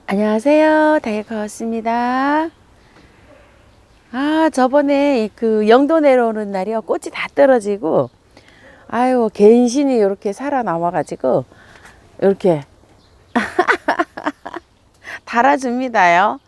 안녕하세요. 다이어트였습니다. 저번에 그 영도 내려오는 날이요. 꽃이 다 떨어지고, 아유, 갠신이 이렇게 살아남아가지고, 이렇게 달아줍니다요.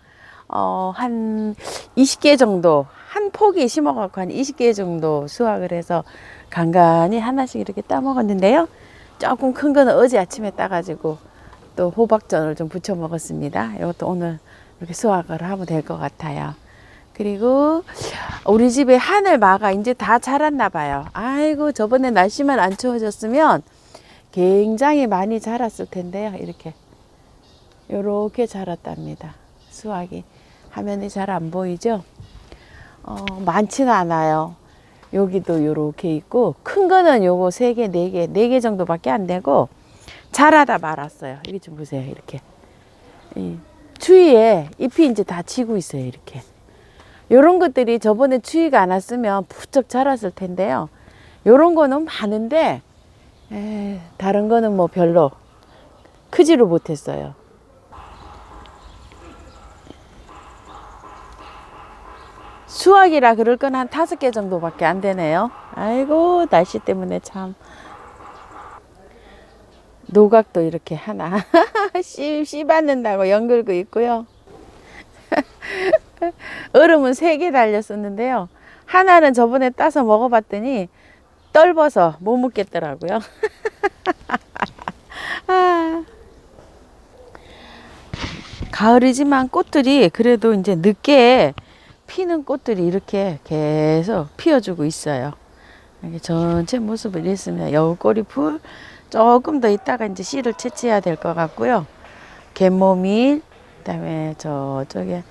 한 20개 정도, 한 포기 심어갖고 한 20개 정도 수확을 해서 간간히 하나씩 이렇게 따먹었는데요. 조금 큰 거는 어제 아침에 따가지고 또 호박전을 좀 부쳐 먹었습니다. 이것도 오늘 이렇게 수확을 하면 될 것 같아요. 그리고 우리 집에 하늘마가 이제 다 자랐나 봐요. 아이고, 저번에 날씨만 안 추워졌으면 굉장히 많이 자랐을 텐데요. 이렇게 자랐답니다. 수확이 화면이 잘 안 보이죠? 많지는 않아요. 여기도 이렇게 있고, 큰 거는 요거 3개, 4개, 4개 정도밖에 안 되고, 자라다 말았어요. 이게 좀 보세요. 이렇게. 추위에 잎이 이제 다 지고 있어요. 이렇게. 요런 것들이 저번에 추위가 안 왔으면 부쩍 자랐을 텐데요. 요런 거는 많은데, 다른 거는 뭐 별로 크지를 못했어요. 수확이라 그럴 건 한 5개 정도밖에 안 되네요. 아이고, 날씨 때문에 참. 노각도 이렇게 하나 씨 받는다고 연글고 있고요. 얼음은 3개 달렸었는데요. 하나는 저번에 따서 먹어봤더니 떫어서 못 먹겠더라고요. 가을이지만 꽃들이 그래도 이제 늦게 피는 꽃들이 이렇게 계속 피어주고 있어요. 이게 전체 모습을 이랬습니다. 여우꼬리풀 조금 더 있다가 이제 씨를 채취해야 될 것 같고요. 갯모밀, 그다음에 저쪽에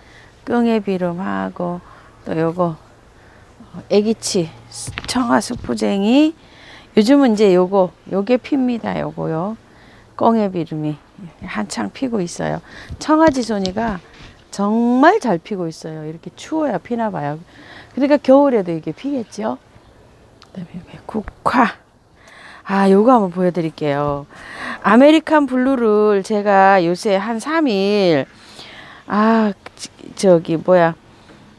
끙해비름하고 또 요거 애기치 청아수푸쟁이, 요즘은 이제 요게 핍니다. 요거요. 꽁해비름이 한창 피고 있어요. 청아지손이가 정말 잘 피고 있어요. 이렇게 추워야 피나 봐요. 그러니까 겨울에도 이게 피겠죠. 그다음에 국화. 요거 한번 보여드릴게요. 아메리칸 블루를 제가 요새 한 3일,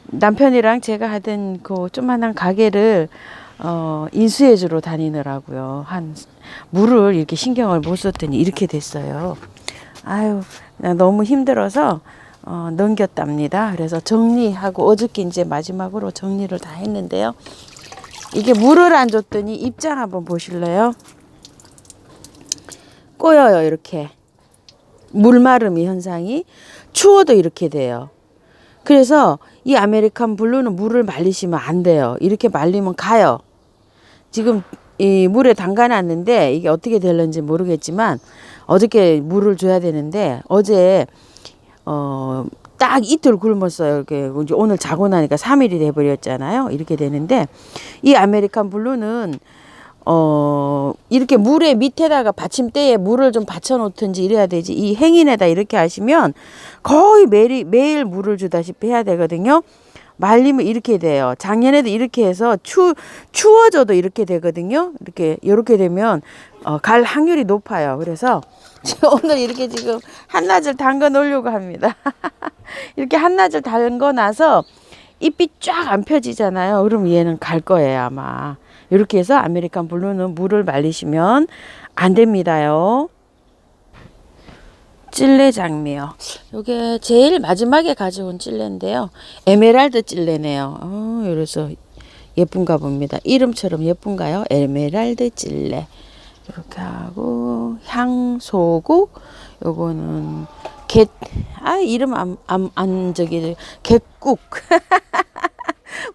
남편이랑 제가 하던 그 조그만한 가게를, 인수해주러 다니느라고요. 물을 이렇게 신경을 못 썼더니 이렇게 됐어요. 아유, 나 너무 힘들어서, 넘겼답니다. 그래서 정리하고, 어저께 이제 마지막으로 정리를 다 했는데요. 이게 물을 안 줬더니 입장 한번 보실래요? 꼬여요. 이렇게 물마름이 현상이 추워도 이렇게 돼요. 그래서 이 아메리칸 블루는 물을 말리시면 안 돼요. 이렇게 말리면 가요. 지금 이 물에 담가 놨는데 이게 어떻게 될는지 모르겠지만 어저께 물을 줘야 되는데 어제 딱 이틀 굶었어요. 이렇게 오늘 자고 나니까 3일이 돼버렸잖아요. 이렇게 되는데 이 아메리칸 블루는 이렇게 물에 밑에다가 받침대에 물을 좀 받쳐 놓든지 이래야 되지. 이 행인에다 이렇게 하시면 거의 매일 물을 주다시피 해야 되거든요. 말리면 이렇게 돼요. 작년에도 이렇게 해서 추워져도 이렇게 되거든요. 이렇게 되면 갈 확률이 높아요. 그래서 오늘 이렇게 지금 한낮을 담가 놓으려고 합니다. 이렇게 한낮을 담가 놔서 잎이 쫙 안 펴지잖아요. 그럼 얘는 갈 거예요, 아마. 이렇게 해서 아메리칸 블루는 물을 말리시면 안 됩니다요. 찔레 장미요. 이게 제일 마지막에 가져온 찔레인데요. 에메랄드 찔레네요. 이래서 예쁜가 봅니다. 이름처럼 예쁜가요? 에메랄드 찔레. 이렇게 하고 향소국. 요거는 이름 갯국.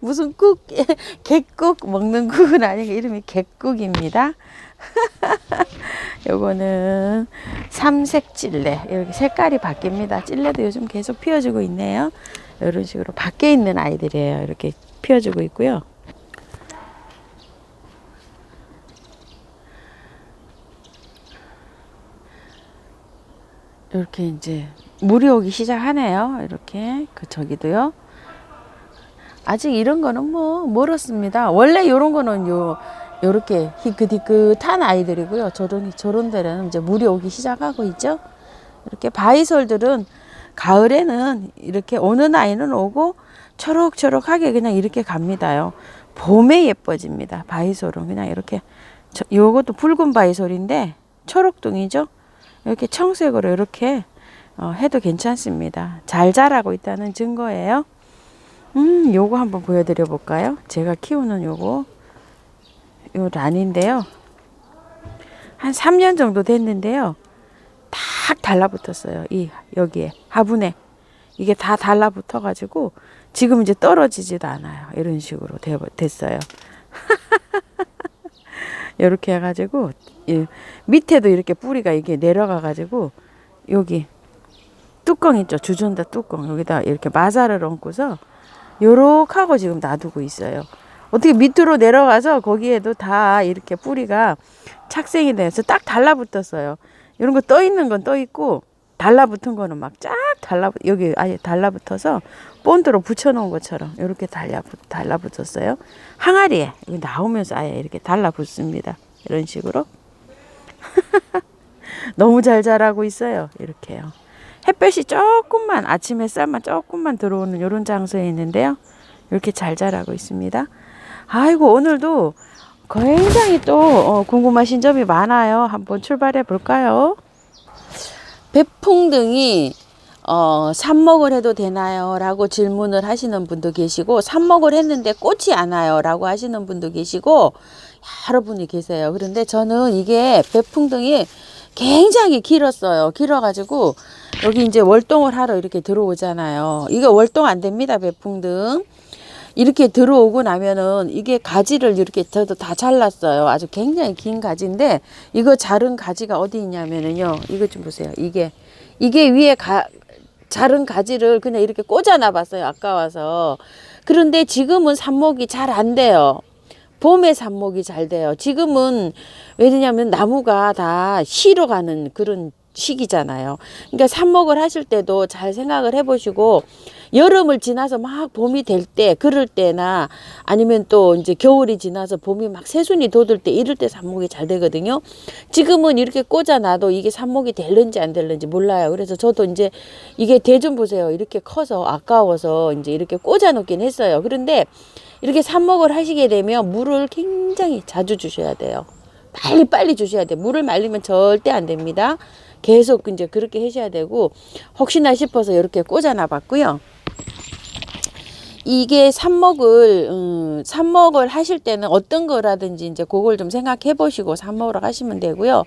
무슨 국, 갯국 먹는 국은 아니고 이름이 갯국입니다. 요거는 삼색 찔레. 이렇게 색깔이 바뀝니다. 찔레도 요즘 계속 피어주고 있네요. 이런 식으로 밖에 있는 아이들이에요. 이렇게 피어주고 있고요. 이렇게 이제 물이 오기 시작하네요. 이렇게 저기도요. 아직 이런 거는 뭐 멀었습니다. 원래 이런 거는 요렇게 희끗희끗한 아이들이고요. 저런 데는 이제 물이 오기 시작하고 있죠. 이렇게 바이솔들은 가을에는 이렇게 오는 아이는 오고 초록초록하게 그냥 이렇게 갑니다요. 봄에 예뻐집니다. 바이솔은 그냥 이렇게 요것도 붉은 바이솔인데 초록둥이죠. 이렇게 청색으로 이렇게 해도 괜찮습니다. 잘 자라고 있다는 증거예요. 요거 한번 보여드려 볼까요? 제가 키우는 요거 요 란인데요. 한 3년 정도 됐는데요. 딱 달라붙었어요. 여기에 화분에 이게 다 달라붙어 가지고 지금 이제 떨어지지도 않아요. 이런 식으로 됐어요. 이렇게 해가지고 밑에도 이렇게 뿌리가 이게 내려가 가지고 여기 뚜껑 있죠. 주전자 뚜껑 여기다 이렇게 마사를 얹고서 요렇게 하고 지금 놔두고 있어요. 어떻게 밑으로 내려가서 거기에도 다 이렇게 뿌리가 착생이 돼서 딱 달라붙었어요. 이런 거 떠 있는 건 떠 있고 달라붙은 거는 막 쫙 여기 아예 달라붙어서 본드로 붙여놓은 것처럼 이렇게 달라붙었어요. 항아리에 여기 나오면서 아예 이렇게 달라붙습니다. 이런 식으로 너무 잘 자라고 있어요. 이렇게요. 햇볕이 조금만 아침 햇살만 조금만 들어오는 이런 장소에 있는데요. 이렇게 잘 자라고 있습니다. 아이고 오늘도 굉장히 또 궁금하신 점이 많아요. 한번 출발해 볼까요? 배풍등이 삽목을 해도 되나요? 라고 질문을 하시는 분도 계시고 삽목을 했는데 꽃이 안 와요 라고 하시는 분도 계시고 여러 분이 계세요. 그런데 저는 이게 배풍등이 굉장히 길었어요. 길어가지고 여기 이제 월동을 하러 이렇게 들어오잖아요. 이거 월동 안 됩니다. 배풍등. 이렇게 들어오고 나면은 이게 가지를 이렇게 저도 다 잘랐어요. 아주 굉장히 긴 가지인데 이거 자른 가지가 어디 있냐면은요. 이거 좀 보세요. 이게 위에 자른 가지를 그냥 이렇게 꽂아 놔봤어요. 아까워서. 그런데 지금은 삽목이 잘 안 돼요. 봄에 삽목이 잘 돼요. 지금은 왜냐면 나무가 다 쉬러 가는 그런 시기잖아요. 그러니까 삽목을 하실 때도 잘 생각을 해보시고 여름을 지나서 막 봄이 될 때 그럴 때나 아니면 또 이제 겨울이 지나서 봄이 막 새순이 돋을 때 이럴 때 삽목이 잘 되거든요. 지금은 이렇게 꽂아놔도 이게 삽목이 될는지 안 될는지 몰라요. 그래서 저도 이제 이게 대 좀 보세요. 이렇게 커서 아까워서 이제 이렇게 꽂아 놓긴 했어요. 그런데 이렇게 삽목을 하시게 되면 물을 굉장히 자주 주셔야 돼요. 빨리 주셔야 돼요. 물을 말리면 절대 안 됩니다. 계속 이제 그렇게 하셔야 되고 혹시나 싶어서 이렇게 꽂아놔 봤고요. 이게 삽목을 하실 때는 어떤 거라든지 이제 그걸 좀 생각해 보시고 삽목을 하시면 되고요.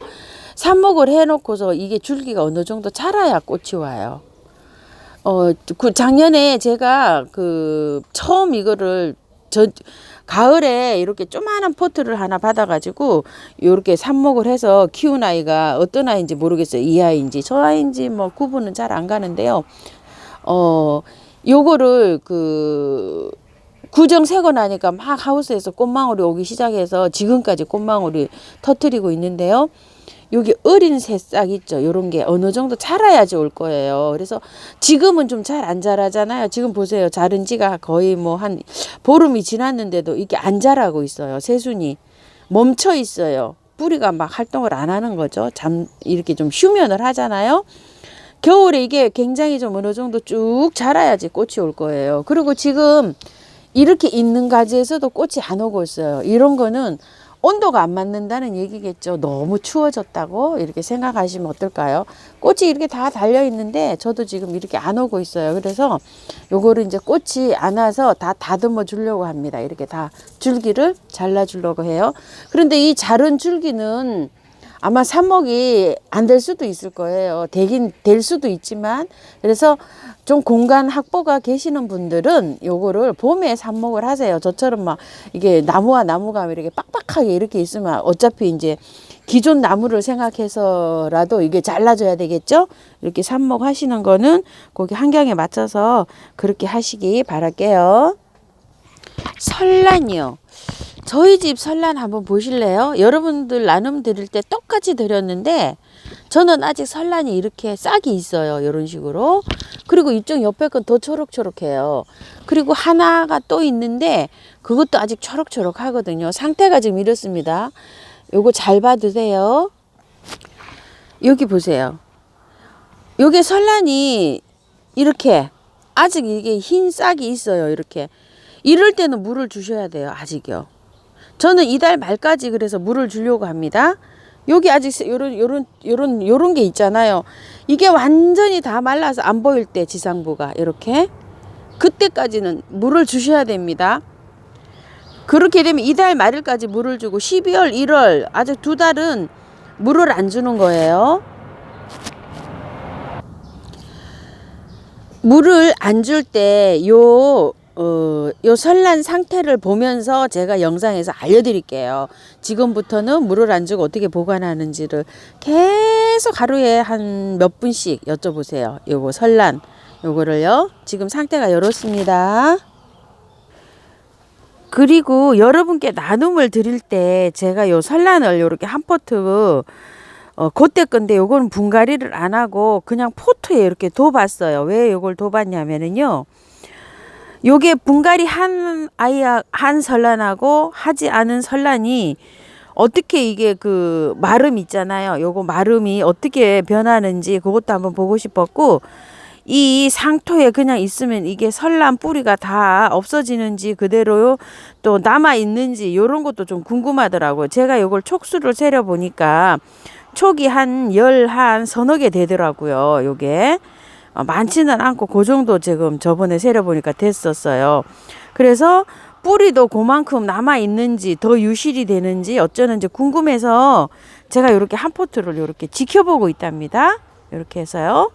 삽목을 해 놓고서 이게 줄기가 어느 정도 자라야 꽃이 와요. 작년에 제가 처음 이거를 가을에 이렇게 조그마한 포트를 하나 받아가지고 이렇게 삽목을 해서 키운 아이가 어떤 아이인지 모르겠어요. 이 아이인지 저 아이인지 뭐 구분은 잘 안 가는데요. 요거를 구정 새고 나니까 막 하우스에서 꽃망울이 오기 시작해서 지금까지 꽃망울이 터뜨리고 있는데요. 여기 어린 새싹 있죠. 요런 게 어느 정도 자라야지 올 거예요. 그래서 지금은 좀 잘 안 자라잖아요. 지금 보세요. 자른 지가 거의 뭐 한 보름이 지났는데도 이게 안 자라고 있어요. 새순이 멈춰 있어요. 뿌리가 막 활동을 안 하는 거죠. 이렇게 좀 휴면을 하잖아요. 겨울에 이게 굉장히 좀 어느 정도 쭉 자라야지 꽃이 올 거예요. 그리고 지금 이렇게 있는 가지에서도 꽃이 안 오고 있어요. 이런 거는 온도가 안 맞는다는 얘기겠죠. 너무 추워졌다고 이렇게 생각하시면 어떨까요? 꽃이 이렇게 다 달려 있는데 저도 지금 이렇게 안 오고 있어요. 그래서 요거를 이제 꽃이 안 와서 다 다듬어 주려고 합니다. 이렇게 다 줄기를 잘라 주려고 해요. 그런데 이 자른 줄기는 아마 삽목이 안 될 수도 있을 거예요. 되긴 될 수도 있지만 그래서 좀 공간 확보가 계시는 분들은 요거를 봄에 삽목을 하세요. 저처럼 막 이게 나무와 나무가 이렇게 빡빡하게 이렇게 있으면 어차피 이제 기존 나무를 생각해서라도 이게 잘라줘야 되겠죠. 이렇게 삽목 하시는 거는 거기 환경에 맞춰서 그렇게 하시기 바랄게요. 설란이요. 저희 집 설란 한번 보실래요? 여러분들 나눔 드릴 때 똑같이 드렸는데 저는 아직 설란이 이렇게 싹이 있어요. 이런 식으로. 그리고 이쪽 옆에 건 더 초록초록해요. 그리고 하나가 또 있는데 그것도 아직 초록초록 하거든요. 상태가 지금 이렇습니다. 요거 잘 봐두세요. 여기 보세요. 요게 설란이 이렇게 아직 이게 흰 싹이 있어요. 이렇게 이럴 때는 물을 주셔야 돼요. 아직요. 저는 이달 말까지 그래서 물을 주려고 합니다. 여기 아직 요런 게 있잖아요. 이게 완전히 다 말라서 안 보일 때 지상부가 이렇게 그때까지는 물을 주셔야 됩니다. 그렇게 되면 이달 말일까지 물을 주고 12월 1월 아직 2달은 물을 안 주는 거예요. 물을 안 줄 때 요 선란 상태를 보면서 제가 영상에서 알려드릴게요. 지금부터는 물을 안 주고 어떻게 보관하는지를 계속 하루에 한 몇 분씩 여쭤보세요. 요거 선란 요거를요. 지금 상태가 이렇습니다. 그리고 여러분께 나눔을 드릴 때 제가 요 선란을 요렇게 한 포트 그때 건데 요거는 분갈이를 안 하고 그냥 포트에 이렇게 둬봤어요. 왜 요걸 둬봤냐면은요. 요게 분갈이 한 선란하고 하지 않은 선란이 어떻게 이게 그 마름 있잖아요. 요거 마름이 어떻게 변하는지 그것도 한번 보고 싶었고 이 상토에 그냥 있으면 이게 선란 뿌리가 다 없어지는지 그대로 또 남아 있는지 요런 것도 좀 궁금하더라고요. 제가 요걸 촉수를 세려 보니까 촉이 한 서너 개 되더라고요. 요게 많지는 않고 그 정도 지금 저번에 세려 보니까 됐었어요. 그래서 뿌리도 그만큼 남아 있는지 더 유실이 되는지 어쩌는지 궁금해서 제가 요렇게 한 포트를 요렇게 지켜보고 있답니다. 요렇게 해서요.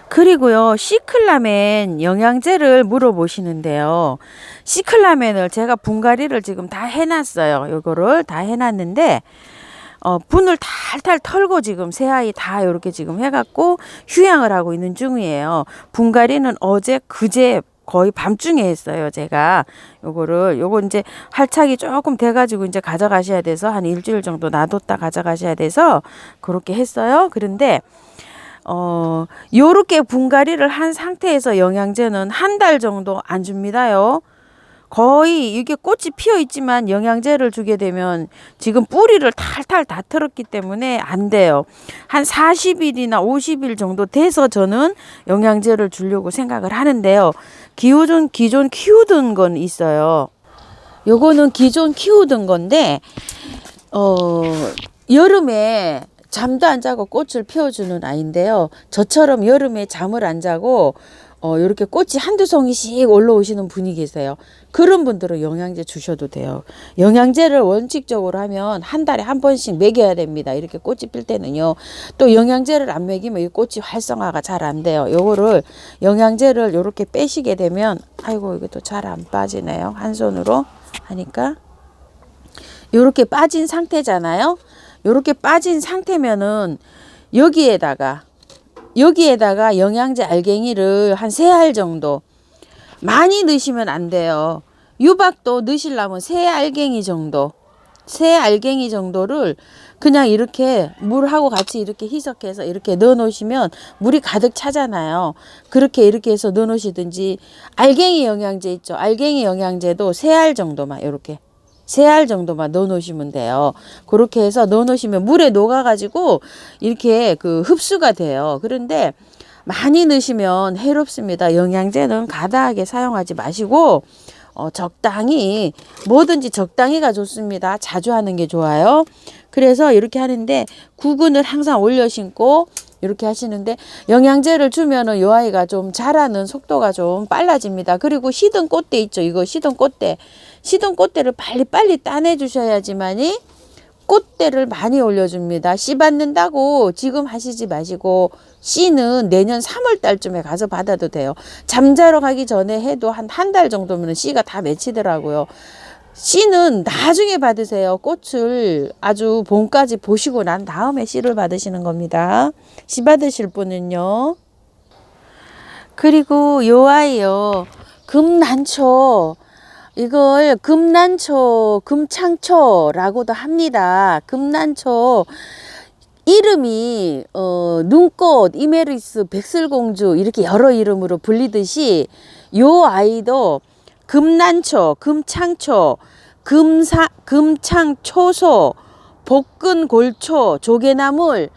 그리고요, 시클라멘 영양제를 물어보시는데요. 시클라멘을 제가 분갈이를 지금 다 해놨어요. 요거를 다 해놨는데, 분을 탈탈 털고 지금 새아이 다 이렇게 지금 해갖고 휴양을 하고 있는 중이에요. 분갈이는 어제, 그제 거의 밤중에 했어요. 제가 요거 이제 활착이 조금 돼가지고 이제 가져가셔야 돼서 한 일주일 정도 놔뒀다 가져가셔야 돼서 그렇게 했어요. 그런데, 요렇게 분갈이를 한 상태에서 영양제는 한 달 정도 안 줍니다요. 거의 이게 꽃이 피어 있지만 영양제를 주게 되면 지금 뿌리를 탈탈 다 털었기 때문에 안 돼요. 한 40일이나 50일 정도 돼서 저는 영양제를 주려고 생각을 하는데요. 기존 키우던 건 있어요. 요거는 기존 키우던 건데, 여름에 잠도 안 자고 꽃을 피워주는 아이인데요. 저처럼 여름에 잠을 안 자고 이렇게 꽃이 한두 송이씩 올라오시는 분이 계세요. 그런 분들은 영양제 주셔도 돼요. 영양제를 원칙적으로 하면 한 달에 한 번씩 먹여야 됩니다. 이렇게 꽃이 필 때는요. 또 영양제를 안 먹이면 이 꽃이 활성화가 잘 안 돼요. 요거를 영양제를 이렇게 빼시게 되면 아이고 이것도 잘 안 빠지네요. 한 손으로 하니까 이렇게 빠진 상태잖아요. 이렇게 빠진 상태면은 여기에다가 영양제 알갱이를 한 3알 정도, 많이 넣으시면 안 돼요. 유박도 넣으시려면 3알갱이 정도를 그냥 이렇게 물하고 같이 이렇게 희석해서 이렇게 넣어 놓으시면 물이 가득 차잖아요. 그렇게 이렇게 해서 넣어 놓으시든지, 알갱이 영양제 있죠. 알갱이 영양제도 3알 정도만 이렇게 3알 정도만 넣어 놓으시면 돼요. 그렇게 해서 넣어 놓으시면 물에 녹아 가지고 이렇게 그 흡수가 돼요. 그런데 많이 넣으시면 해롭습니다. 영양제는 과다하게 사용하지 마시고 적당히, 뭐든지 적당히가 좋습니다. 자주 하는 게 좋아요. 그래서 이렇게 하는데 구근을 항상 올려 신고 이렇게 하시는데, 영양제를 주면은 요 아이가 좀 자라는 속도가 좀 빨라집니다. 그리고 시든 꽃대 있죠. 이거 시든 꽃대를 빨리 따내 주셔야지만이 꽃대를 많이 올려줍니다. 씨 받는다고 지금 하시지 마시고 씨는 내년 3월 달쯤에 가서 받아도 돼요. 잠자러 가기 전에 해도 한 달 정도면 씨가 다 맺히더라고요. 씨는 나중에 받으세요. 꽃을 아주 봄까지 보시고 난 다음에 씨를 받으시는 겁니다. 씨 받으실 분은요. 그리고 요 아이요, 금난초, 이걸 금창초라고도 합니다. 금난초 이름이 눈꽃, 이메리스, 백설공주 이렇게 여러 이름으로 불리듯이 요 아이도 금난초, 금창초, 금창초소, 볶은골초, 조개나물,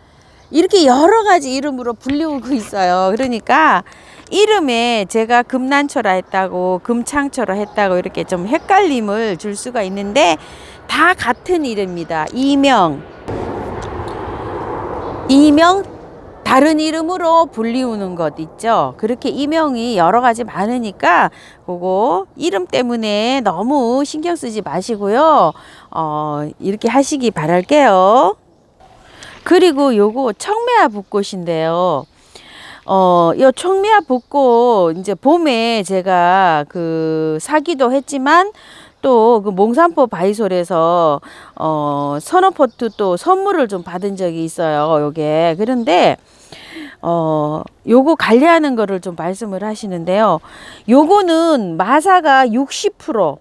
이렇게 여러 가지 이름으로 불리우고 있어요. 그러니까 이름에 제가 금난초라 했다고 금창초라 했다고 이렇게 좀 헷갈림을 줄 수가 있는데 다 같은 이름입니다. 이명 다른 이름으로 불리우는 것 있죠. 그렇게 이명이 여러 가지 많으니까 그거 이름 때문에 너무 신경 쓰지 마시고요. 이렇게 하시기 바랄게요. 그리고 요거 청매화 붓꽃인데요. 요 청매화 붓꽃 이제 봄에 제가 사기도 했지만 또 그 몽산포 바이솔에서 서너 포트 또 선물을 좀 받은 적이 있어요. 요게. 그런데 요거 관리하는 거를 좀 말씀을 하시는데요. 요거는 마사가 60%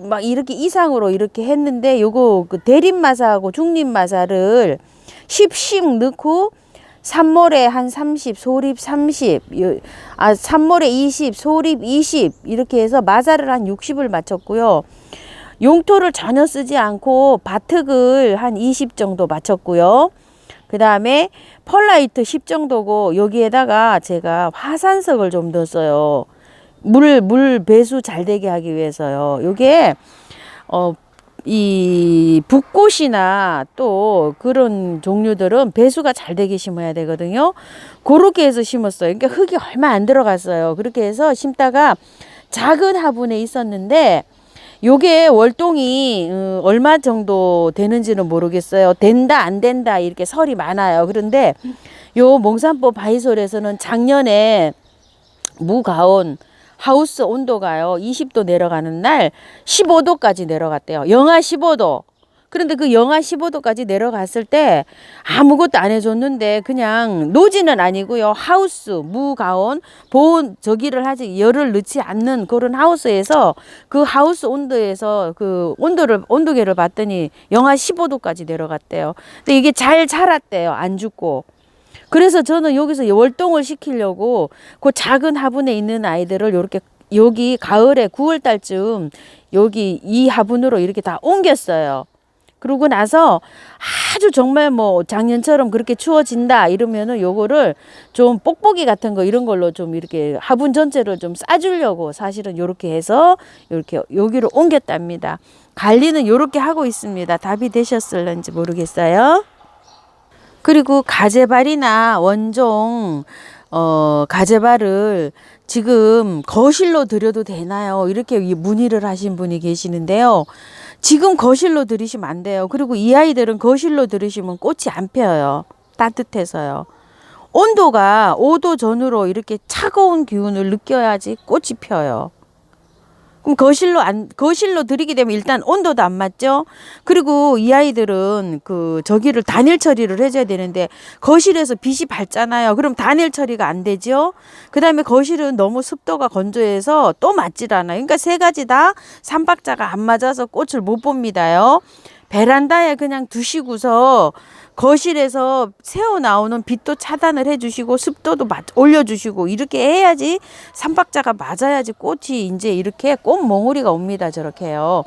막 이렇게 이상으로 이렇게 했는데 요거 그 대립마사하고 중립마사를 10씩 넣고 산모래 한 30, 소립 30, 산모래 20, 소립 20 이렇게 해서 마사를 한 60을 맞췄고요. 용토를 전혀 쓰지 않고 바특을 한 20 정도 맞췄고요. 그 다음에 펄라이트 10 정도고 여기에다가 제가 화산석을 좀 넣었어요. 물 배수 잘 되게 하기 위해서요. 요게 이 붓꽃이나 또 그런 종류들은 배수가 잘 되게 심어야 되거든요. 그렇게 해서 심었어요. 그러니까 흙이 얼마 안 들어갔어요. 그렇게 해서 심다가 작은 화분에 있었는데 요게 월동이 얼마 정도 되는지는 모르겠어요. 된다 안 된다 이렇게 설이 많아요. 그런데 요 몽산포 바이솔에서는 작년에 무가온 하우스 온도가요 20도 내려가는 날 15도까지 내려갔대요. 영하 15도. 그런데 그 영하 15도까지 내려갔을 때 아무것도 안 해줬는데 그냥 노지는 아니고요. 하우스 무가온 보온 저기를 하지 열을 넣지 않는 그런 하우스에서 그 하우스 온도에서 그 온도계를 봤더니 영하 15도까지 내려갔대요. 근데 이게 잘 자랐대요. 안 죽고. 그래서 저는 여기서 월동을 시키려고 그 작은 화분에 있는 아이들을 이렇게 여기 가을에 9월 달쯤 여기 이 화분으로 이렇게 다 옮겼어요. 그러고 나서 아주 정말 뭐 작년처럼 그렇게 추워진다 이러면은 요거를 좀 뽁뽁이 같은 거 이런 걸로 좀 이렇게 화분 전체를 좀 싸주려고 사실은 요렇게 해서 이렇게 여기로 옮겼답니다. 관리는 요렇게 하고 있습니다. 답이 되셨을런지 모르겠어요. 그리고 가재발이나 원종 가재발을 지금 거실로 들여도 되나요? 이렇게 문의를 하신 분이 계시는데요. 지금 거실로 들이시면 안 돼요. 그리고 이 아이들은 거실로 들이시면 꽃이 안 펴요. 따뜻해서요. 온도가 5도 전후로 이렇게 차가운 기운을 느껴야지 꽃이 펴요. 그럼 거실로 들이게 되면 일단 온도도 안 맞죠. 그리고 이 아이들은 저기를 단일 처리를 해줘야 되는데 거실에서 빛이 밝잖아요. 그럼 단일 처리가 안 되죠. 그 다음에 거실은 너무 습도가 건조해서 또 맞질 않아요. 그러니까 세 가지 다 삼박자가 안 맞아서 꽃을 못 봅니다요. 베란다에 그냥 두시고서 거실에서 새어 나오는 빛도 차단을 해주시고 습도도 올려주시고 이렇게 해야지 삼박자가 맞아야지 꽃이 이제 이렇게 꽃몽우리가 옵니다. 저렇게요.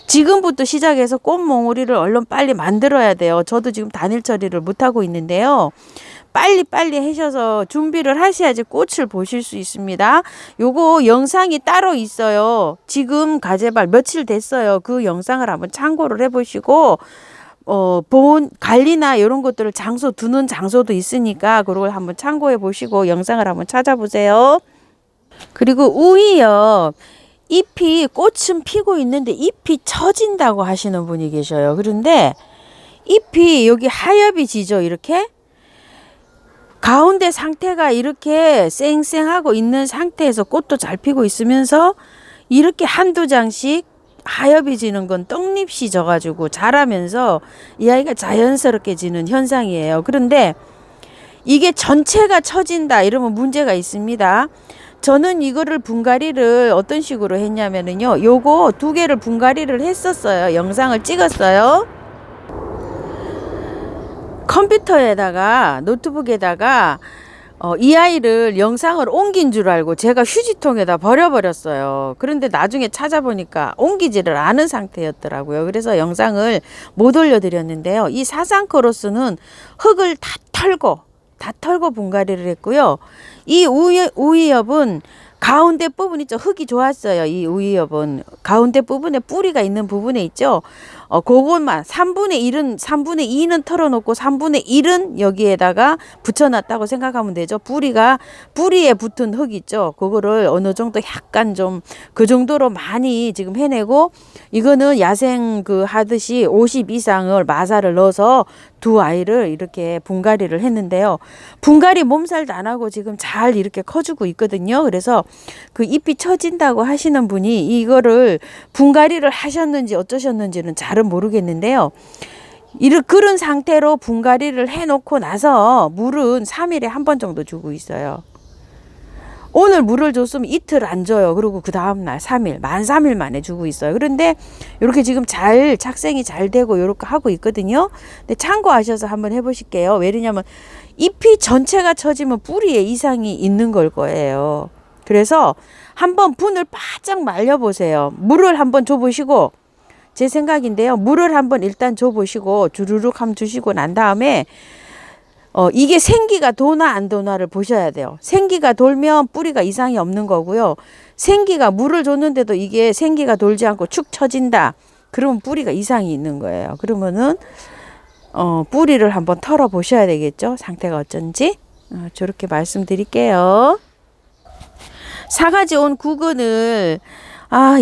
지금부터 시작해서 꽃몽우리를 얼른 빨리 만들어야 돼요. 저도 지금 단일 처리를 못하고 있는데요. 빨리 하셔서 준비를 하셔야지 꽃을 보실 수 있습니다. 요거 영상이 따로 있어요. 지금 가재발 며칠 됐어요. 그 영상을 한번 참고를 해보시고 보온 관리나 이런 것들을 두는 장소도 있으니까 그걸 한번 참고해 보시고 영상을 한번 찾아보세요. 그리고 우이요. 꽃은 피고 있는데 잎이 처진다고 하시는 분이 계셔요. 그런데 잎이 여기 하엽이 지죠. 이렇게 가운데 상태가 이렇게 쌩쌩하고 있는 상태에서 꽃도 잘 피고 있으면서 이렇게 한두 장씩 하엽이 지는 건 떡잎이 져가지고 자라면서 이 아이가 자연스럽게 지는 현상이에요. 그런데 이게 전체가 처진다 이러면 문제가 있습니다. 저는 이거를 분갈이를 어떤 식으로 했냐면요. 요거 2개를 분갈이를 했었어요. 영상을 찍었어요. 컴퓨터에다가 노트북에다가 이 아이를 영상을 옮긴 줄 알고 제가 휴지통에다 버려버렸어요. 그런데 나중에 찾아보니까 옮기지를 않은 상태였더라고요. 그래서 영상을 못 올려드렸는데요. 이 사상크로스는 흙을 다 털고 분갈이를 했고요. 이 우이엽은 가운데 부분 있죠. 흙이 좋았어요. 이 우이엽은 가운데 부분에 뿌리가 있는 부분에 있죠. 그것만 3분의 2는 털어놓고 3분의 1은 여기에다가 붙여놨다고 생각하면 되죠. 뿌리에 붙은 흙 있죠. 그거를 어느 정도 약간 좀 그 정도로 많이 지금 해내고, 이거는 야생 하듯이 50 이상을 마사를 넣어서 두 아이를 이렇게 분갈이를 했는데요. 분갈이 몸살도 안 하고 지금 잘 이렇게 커주고 있거든요. 그래서 그 잎이 처진다고 하시는 분이 이거를 분갈이를 하셨는지 어쩌셨는지는 잘은 모르겠는데요. 그런 상태로 분갈이를 해놓고 나서 물은 3일에 한 번 정도 주고 있어요. 오늘 물을 줬으면 이틀 안 줘요. 그리고 그 다음날 3일, 만 3일 만에 주고 있어요. 그런데 이렇게 지금 잘 착생이 잘 되고 이렇게 하고 있거든요. 근데 참고하셔서 한번 해보실게요. 왜냐면 잎이 전체가 처지면 뿌리에 이상이 있는 걸 거예요. 그래서 한번 분을 바짝 말려보세요. 물을 한번 줘보시고, 제 생각인데요. 물을 한번 일단 줘보시고 주르륵 한번 주시고 난 다음에 이게 생기가 도나 안 도나를 보셔야 돼요. 생기가 돌면 뿌리가 이상이 없는 거고요. 생기가 물을 줬는데도 이게 생기가 돌지 않고 축 처진다. 그러면 뿌리가 이상이 있는 거예요. 그러면은 뿌리를 한번 털어 보셔야 되겠죠. 상태가 어쩐지. 저렇게 말씀드릴게요. 사가지 온 구근을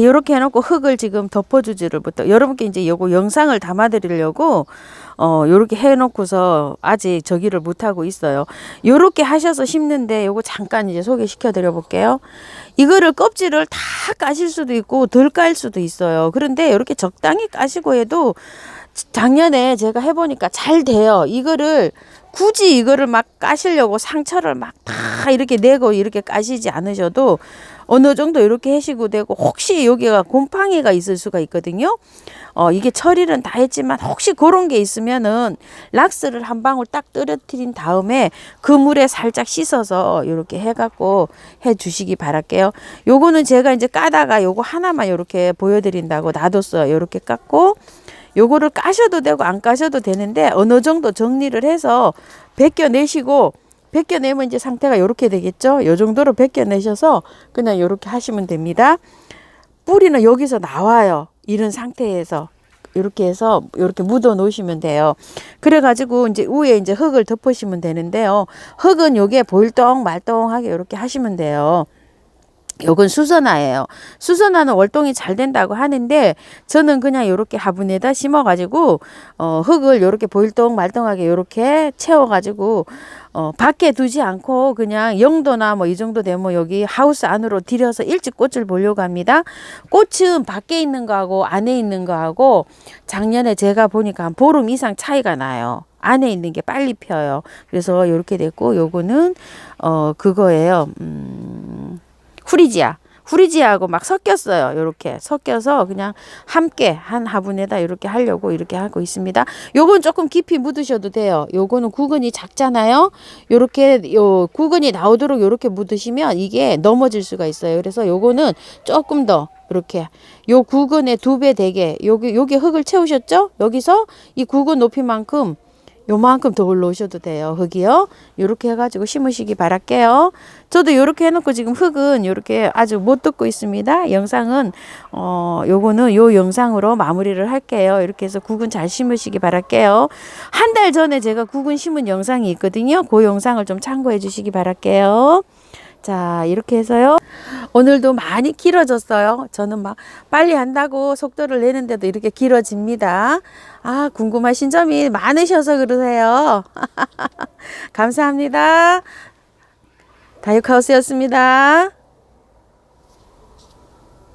요렇게 해놓고 흙을 지금 덮어주지를 못하고, 여러분께 이제 요거 영상을 담아드리려고 요렇게 해놓고서 아직 저기를 못하고 있어요. 요렇게 하셔서 심는데 요거 잠깐 이제 소개시켜 드려 볼게요. 이거를 껍질을 다 까실 수도 있고 덜 깔 수도 있어요. 그런데 이렇게 적당히 까시고 해도 작년에 제가 해보니까 잘 돼요. 굳이 이거를 막 까시려고 상처를 막 다 이렇게 내고 이렇게 까시지 않으셔도 어느 정도 이렇게 하시고 되고, 혹시 여기가 곰팡이가 있을 수가 있거든요. 이게 처리는 다 했지만 혹시 그런 게 있으면은 락스를 한 방울 딱 떨어뜨린 다음에 그 물에 살짝 씻어서 이렇게 해갖고 해 주시기 바랄게요. 요거는 제가 이제 까다가 요거 하나만 이렇게 보여드린다고 놔뒀어요. 이렇게 깎고 요거를 까셔도 되고 안 까셔도 되는데 어느 정도 정리를 해서 벗겨내시고, 벗겨내면 이제 상태가 이렇게 되겠죠. 요 정도로 벗겨내셔서 그냥 이렇게 하시면 됩니다. 뿌리는 여기서 나와요. 이런 상태에서 이렇게 해서 이렇게 묻어 놓으시면 돼요. 그래가지고 이제 위에 이제 흙을 덮으시면 되는데요. 흙은 요게 보일동 말동하게 이렇게 하시면 돼요. 요건 수선화예요. 수선화는 월동이 잘 된다고 하는데 저는 그냥 요렇게 화분에다 심어가지고 흙을 요렇게 보일동 말동하게 요렇게 채워가지고 밖에 두지 않고 그냥 0도나 뭐 이 정도 되면 여기 하우스 안으로 들여서 일찍 꽃을 보려고 합니다. 꽃은 밖에 있는 거하고 안에 있는 거하고 작년에 제가 보니까 한 보름 이상 차이가 나요. 안에 있는 게 빨리 펴요. 그래서 이렇게 됐고, 요거는 그거예요. 후리지아하고 막 섞였어요. 이렇게 섞여서 그냥 함께 한 화분에다 이렇게 하려고 이렇게 하고 있습니다. 요건 조금 깊이 묻으셔도 돼요. 요거는 구근이 작잖아요. 요렇게 구근이 나오도록 요렇게 묻으시면 이게 넘어질 수가 있어요. 그래서 요거는 조금 더 이렇게 요 구근의 2배 되게 여기 흙을 채우셨죠? 여기서 이 구근 높이만큼 요만큼 더 올라오셔도 돼요. 흙이요. 요렇게 해가지고 심으시기 바랄게요. 저도 요렇게 해놓고 지금 흙은 요렇게 아주 못 듣고 있습니다. 영상은 요거는 요 영상으로 마무리를 할게요. 이렇게 해서 구근 잘 심으시기 바랄게요. 한 달 전에 제가 구근 심은 영상이 있거든요. 그 영상을 좀 참고해 주시기 바랄게요. 자, 이렇게 해서요. 오늘도 많이 길어졌어요. 저는 막 빨리 한다고 속도를 내는데도 이렇게 길어집니다. 궁금하신 점이 많으셔서 그러세요. 감사합니다. 다육하우스였습니다.